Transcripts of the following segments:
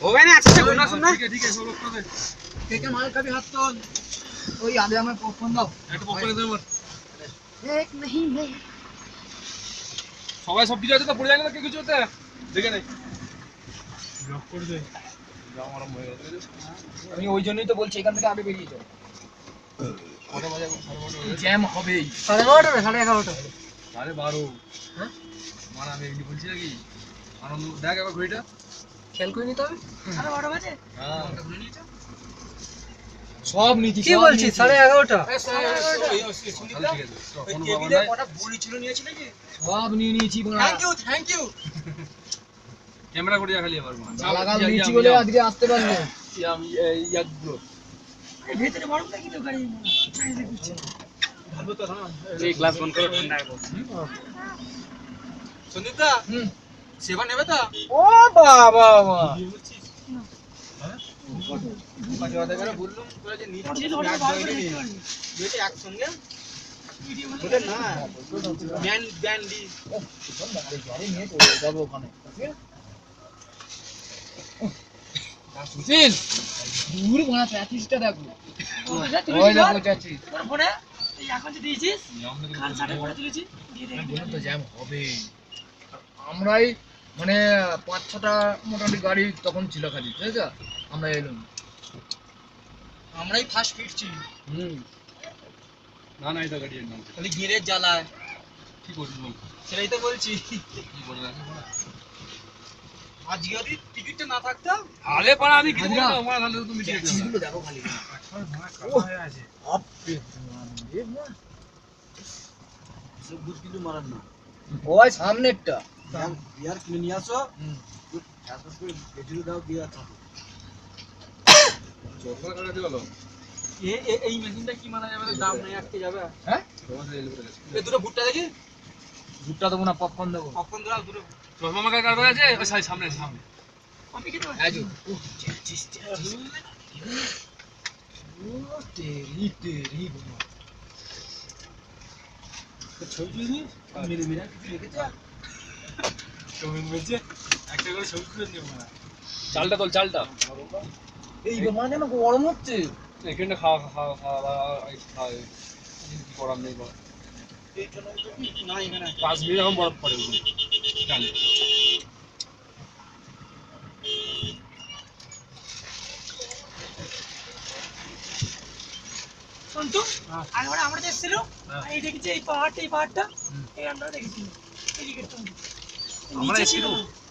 ओवे ना अच्छे से घूमना सुनना ठीक है सब लोग कर दे के माल कभी हाथ तो ওই আগে আমার পপকর্ন দাও একটা পপকর্ন দাও এক नहीं मैं সবাই সব কিছু আছে তো পড়ে যায় না কে কিছু হতে দেখে নেই ব্লক করে দে যাও আমার হয়ে গেছে আমি ওই জন্যই তো বলছি এখান থেকে আগে বেরিয়ে যাও কত বাজে জ্যাম হবেই 11:30 11:30 12:30 হ্যাঁ মানে আমি এমনি বলছি নাকি আনন্দ দেখ একবার ঘড়িটা খেল করে নিতে হবে 12:30 বাজে হ্যাঁ ঘুরে নিয়েছো সব নীতি কি বলছিস 11:30 টেবিলে কটা বড়ি ছিল নিয়েছি নাকি সব নিয়ে নিয়েছি থ্যাংক ইউ ক্যামেরা করে খালি আবার লাগাল নিয়েছি বলে আজকে আসতে পারলে আমি ইয়াক ব্রো ভেতরে বড় নাকি তো গাড়ি চাইলে করছে ভালো তো না এই গ্লাস বন্ধ করে ঠান্ডা করো সুনিতা সেবা নেবে তো ও বাবা বাবা হ্যাঁ কত কথা করে বললাম তোরা যে নিচ্ছিস ব্যাগ ধরে বেটি একসঙ্গে বলে না ব্যান্ডি গাড়ি নিয়ে চলে যাব ওখানে সুশীল দূর বনা প্র্যাকটিসটা দেখো ওই দেখো চাচি তোর ফোনে এই এখন যে দিয়েছিস কাল সাড়ে করে তুলেছি দিয়ে দে বলুন তো জ্যাম হবে আমরাই মানে 5-6টা মোটামুটি গাড়ি তখন ছিল খালি ঠিক আছে আমরা এলাম আমরাই ফার্স্ট ফিটছি না না এটা গাড়ি নাম খালি গিরে জ্বালায় কি করব বল সেটাই তো বলছি কি বলবো আজকে যদি টিকিটটা না থাকতো আলে পারা আমি কিছু বলবো আমার তাহলে তুমি ঠিক আছে চিজগুলো দেখো খালি কাটা হয়ে আছে আপে সব বুঝ কিন্তু মারান না ওই সামনেরটা বিয়ার কিনে নিয়ে আসো এত করে বেটিল দাও দিয়া থাকো চোখা কাটাতে বলো এই মেশিনটা কি মানা যাবে দাম নাই আটকে যাবে হ্যাঁ তোমাদের এল করে গেছে এই দুটো ভুট্টা দেখি ভুট্টা দেবো না পপকর্ন দেবো পপকর্ন দাও দুটো চশমা মাকা কাটবে আছে ওই সামনে সামনে আমি খেতে পারি আজু চিস ও তেরি তেরি বাবা তো ছবি দিই মেরে মেরে কিছু রেখেছে তুমি বলছে একটা করে ছবি তুলে নিও না চালটা তোল চালটা এই মানে যেন গরম হচ্ছে এখানে খাওয়া কি করার নেই বল এই জন্য না এখানে 5 মিনিট এখন বরফ পড়ে চালে সন্তু আর আমরা দেখছিল এই দেখি এই পাহাড়টা এই আমরা দেখেছি এই দিকেরটা আমরা ছিল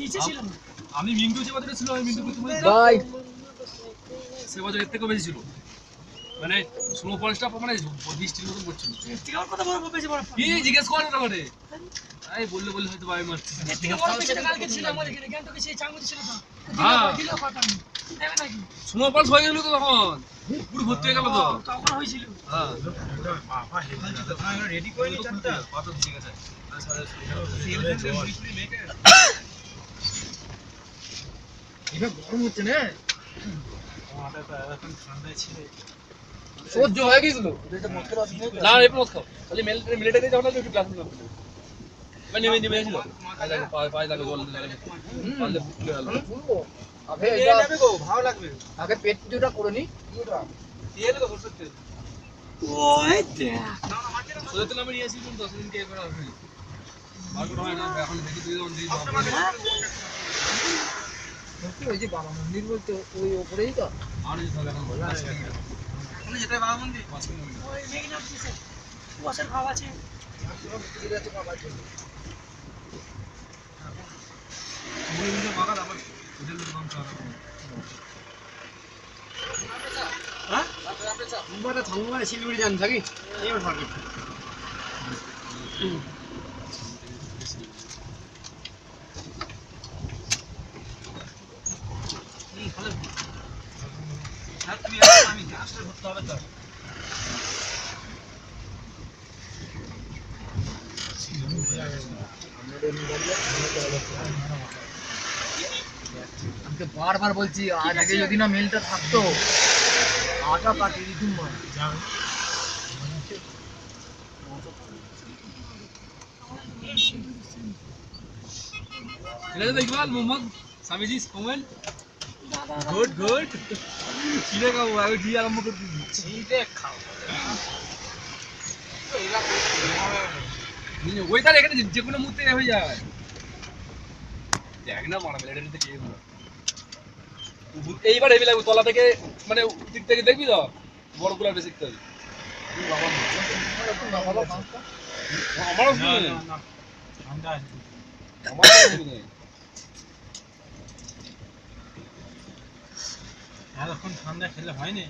নিচে ছিল না আমি মিন্টু যে বাজারে ছিল আমি মিন্টু তুমি বাই সে বাজারে এর থেকে বেশি ছিল মানে স্নোফলটা মানে বৃষ্টির মতো পড়ছিল এর থেকে আর কথা বলবো বেশি বড় কি জিজ্ঞেস কর না করে এই বললে হয়তো ভাই মারছি এর থেকে বড় বেশি কালকে ছিল আমাদের এখানে জ্ঞান তো সেই চাঙ্গুতি ছিল তো হ্যাঁ দিল কথা দেবে নাকি স্নোফল হয়ে গেল তো তখন পুরো ভর্তি হয়ে গেল তো তখন হয়েছিল হ্যাঁ বাবা হেভি তো আমরা রেডি করে নি চারটা কত ঠিক আছে এটা গরম হচ্ছে না মাথাটা এখন ঠান্ডায় ছিল সহ্য হয়ে গেছিল না এই মত খাও খালি মিলিটারি যাও না একটু ক্লাস নিও মানে নেমে ছিল পায়ে লাগে জল লাগে পারলে বুঝতে গেল আগে এটা নেবে গো ভালো লাগবে আগে পেট পুজোটা করে নি তেল তো সরষের তেল ওই দেখ সরষের তেল আমি নিয়ে আসি 10 দিন কে করা হবে আর কোনো হয় না এখন দেখি তুই অন দিই ওই যে বাবা মন্দির বলতে ওই উপরেই তো আর এই তাহলে এখন বল উনি যেটা বাবা মন্দির ওই মেঘনা দিছে কুয়াশার ভাব আছে শিলিগুড়ি যান থাকি আমি গ্যাসটা ধরতে হবে তো আমি তো বারবার বলছি আজ আগে যদি না মেলটা থাকতো আটা কাটিয়ে দিতুম इकबाल मोहम्मद सामी जी कमेंट গুড গুড চিড়ে খাবো আগে দিয়ে আরম্ভ করে দিবি চিড়ে খাও তো এরা ওইটার এখানে যে কোনো মুহূর্তে হয়ে যায় দেখ না মারা মেলেটা খেয়ে দিল এইবার হেভি লাগবে তলা থেকে মানে দিক থেকে দেখবি তো বড় গুলা বেশি শিখতে হবে আমারও শুনে ঠান্ডা আছে আমারও শুনে এখন ঠান্ডা খেলে হয়নি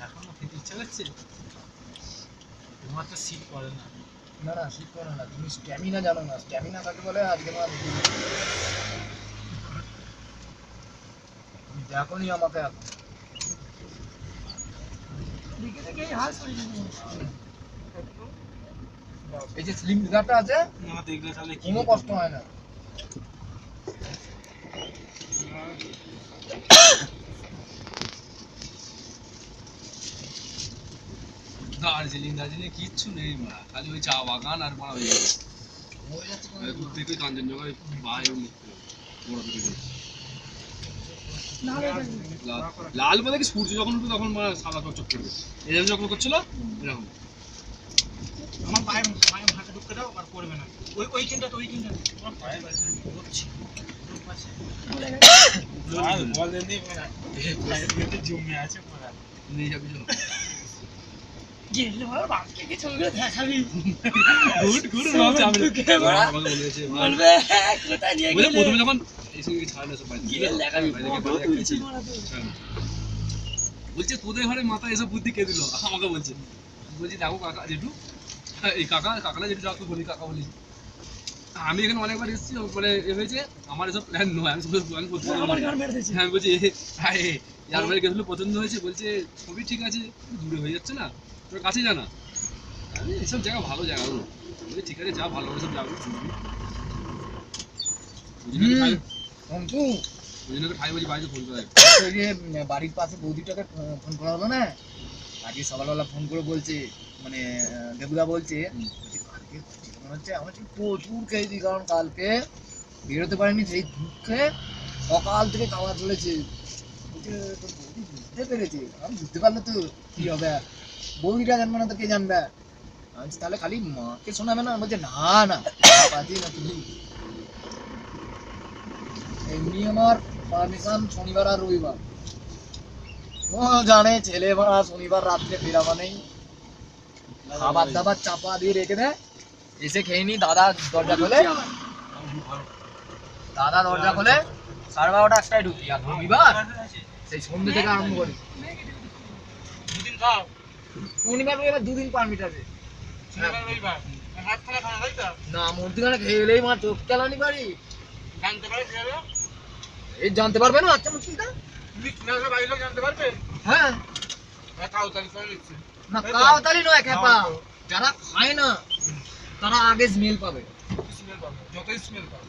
এখনো খেতে ইচ্ছা করছে তোমার তো শীত পড়ে না না না শীত করে না তুমি স্ট্যামিনা জানো না স্ট্যামিনা কাকে বলে আজকে আমার তুমি দেখোনি আমাকে এখন দিকে থেকে হাল সরে যাবে এই যে স্লিম ফিগারটা আছে না দেখলে তাহলে কি কোনো কষ্ট হয় না দার্জিলিং কিচ্ছু নেই মা খালি ওই চা বাগান আর মারা ওই দূর থেকে কাঞ্চনজঙ্ঘা বাইরে নিতে বড় দিকে লাল বলে কি সূর্য যখন উঠবে তখন মারা সাদা চকচক করবে এরকম যখন করছিল এরকম আমার পায়ে পায়ে হাতে ঢুকে দাও আর করবে না ওইখানটা তো ওইখানটা তোমার পায়ে বাজে করছি আর বল দেনি পায়ে পেটে জমে আছে পুরো নিয়ে যাবি চলো গেলে বল বাপকে কি ছবিগুলো দেখাবি গুড গুড আমাকে বলেছে বলবে কোথায় নিয়ে বলে গেলে প্রথমে যখন এসে ছাড়লো সব বাইরে গেলে দেখাবি কিছু মারা তো বলছে তোদের ঘরে মাথা এসব বুদ্ধি কে দিল আমাকে বলছে বলছি দেখো কাকা জেঠু এই কাকালা জেঠু যাও বলি কাকা বলি আমি এখানে অনেকবার এসেছি মানে এ হয়েছে আমার এসব প্ল্যান নয় আমি আমি করতে আমার গান মেরে দিয়েছে হ্যাঁ বলছি যার বাড়ি গেছিল পছন্দ হয়েছে বলছে সবই ঠিক আছে দূরে হয়ে যাচ্ছে না তোর কাছে জানা আমি এসব জায়গা ভালো জায়গা বলছি ঠিক আছে যা ভালো সব যাবো অন্তু ওই জন্য খাই বলছি বাড়িতে ফোন করে ওই যে বাড়ির পাশে বৌদিটাকে ফোন করা হলো না আজকে সকালবেলা ফোন করে বলছে মানে দেবুদা বলছে কালকে মনে হচ্ছে আমার প্রচুর খেয়েছি কারণ কালকে বেরোতে পারিনি সেই দুঃখে সকাল থেকে খাওয়া চলেছে বলছে তোর বৌদি বুঝতে পেরেছে আমি বুঝতে পারলে তো কি হবে বৌদিটা জানবে না তো কে জানবে আমি বলছি, তাহলে খালি মাকে শোনাবে না বলছে না না বাজি না তুমি এমনি আমার পারমিশন শনিবার আর রবিবার ও জানে ছেলে মারা শনিবার রাত্রে ফেরা মানেই খাবার দাবার চাপা দিয়ে রেখে দেয় এসে খেয়ে নি দাদা দরজা খোলে সাড়ে 12টা একটাই ঢুকি আর রবিবার সেই সন্ধ্যে থেকে আরম্ভ করি দুদিন খাও শনিবার রবিবার দুদিন পারমিট আছে শনিবার রবিবার হাত খানা খানা তাই তো না মধ্যখানে খেয়ে এলেই মা চোখ চালানি পারি জানতে পারে কি হবে এই জানতে পারবে না আচ্ছা মুশকিলটা তুমি কিনারে বাইরে লোক জানতে পারবে হ্যাঁ খাও তাহলে করে দিচ্ছি না কাউতালি নয় খেপা যারা খায় না তারা আগে স্মেল পাবে স্মেল পাবে যতই স্মেল পাবে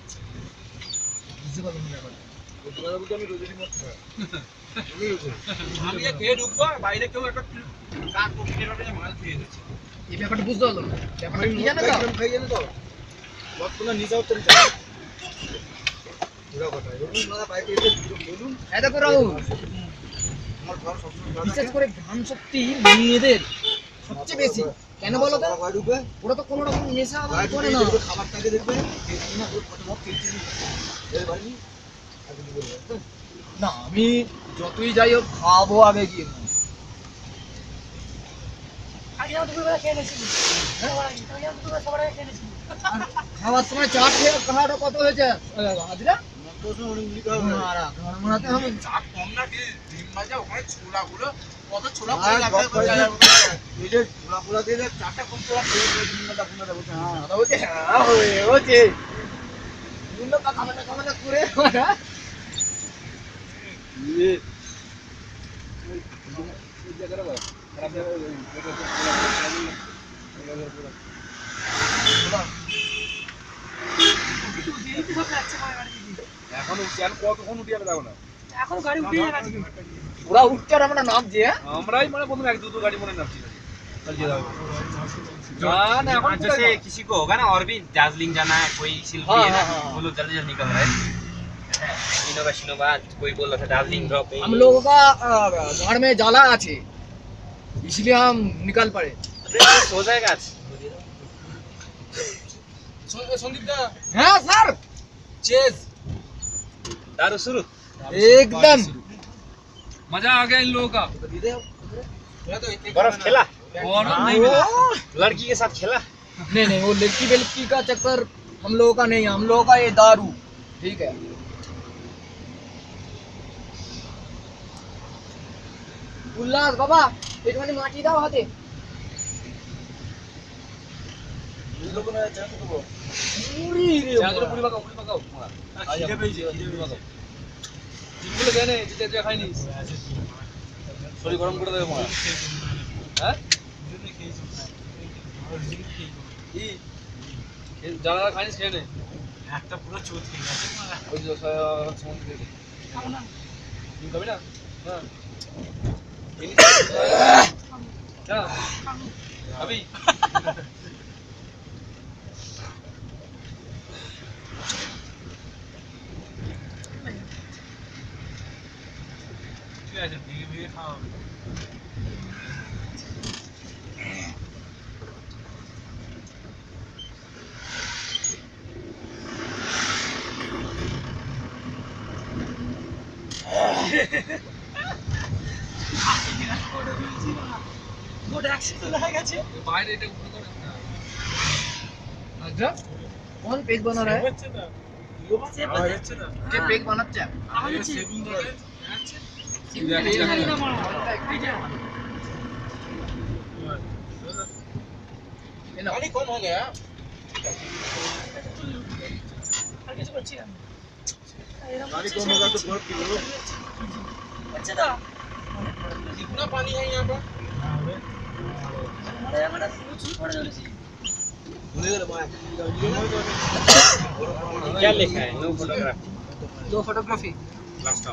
বুঝতে পারবেন না ব্যাপারটা আমি রোজেরই মত খাই আমি খেয়ে ঢুকবো বাইরে কেউ একটা কাক পক্ষের ব্যাপারে মাল খেয়ে দিচ্ছে এই ব্যাপারটা বুঝতে পারলো না ব্যাপারটা কি জানো তো খাই জানো তো বর্তমানে নিজে উত্তর পুরো কথা এরকম না বাইরে এসে বলুন এই দেখো রাহুল আমার ঘর সবসময় বিশেষ করে ঘ্রাণ শক্তি মেয়েদের সবচেয়ে বেশি কেন বলো তো ঢুকবে ওরা তো কোনো রকম নেশা আবার করে না খাবারটাকে দেখবে না আমি যতই যাই হোক খাবো আগে গিয়ে আগে আমরা দুপুরবেলা খেয়ে নিয়েছিলি আগে আমরা দুপুরবেলা সবার আগে খেয়ে নিয়েছিলি খাওয়ার সময় চাট খেয়ে খাওয়াটা কত হয়েছে হাজিরা মারা ঘর মারাতে হবে চাপ কম না কি ডিম ভাজা ওখানে ছোলাগুলো কত ছোলা নিজের পোলা পোলা দিয়ে চারটা কম পোলা খেয়ে ডিমটা পুনরা বলছে হ্যাঁ দাদা বলছে হ্যাঁ হয়েছে ডিমটা খাবারটা করে মারা এখন উঠছেন কতক্ষণ উঠে যাবে দেখো না এখন গাড়ি উঠে গেছে ওরা উঠছে আর আমরা নামছি হ্যাঁ আমরাই মানে প্রথমে এক দুটো গাড়ি মনে নামছি ना এখন जैसे किसी को होगा ना और भी दार्जिलिंग जाना है कोई शिल्पी हाँ, है ना हाँ, हाँ। वो लोग जल्दी जल्दी निकल रहे हैं शिनोबा कोई बोल रहा था डार्लिंग ड्रॉप हम लोगों का घर में जाला আছে इसलिए हम निकल पड़े हो जाएगा आज সন্দীপ দা हाँ सर চেজ दारू शुरू एकदम मजा आ गया इन लोगों का बर्फ खेला और नहीं मिला लड़की के साथ खेला नहीं नहीं वो लड़की बेलकी का चक्कर हम लोगों का नहीं है हम लोगों का ये दारू ठीक है उल्लास बाबा একটুখানি মাটি দাও হাতে পুরি রে চাঁদুর পুরি পাকাও খিদে পেয়েছে পুরি পাকাও জিমগুলো কেন যেটা খাইনি শরীর গরম করে দেবে মা হ্যাঁ যারা খাইনিস খেয়ে নে একটা পুরো চোট খেয়ে গেছে ওই যে সমুদ্রে খাবো না তুমি খাবি না হ্যাঁ अभी গোট একসাথে দেখা গেছে বাইরে এটা উঠে করে अच्छा कौन पेज बना रहा है সেভ হচ্ছে না ये पेज बनाচ্ছে আমাদের সেভিং করে पानी कम हो गया আর কিছু করছি না পানি কম होगा तो बहुत किलो अच्छा था कितना पानी है यहाँ पर हमारे यहाँ कुछ पड़ जाती क्या लिखा है नो फोटोग्राफ दो फोटोग्राफी लास्ट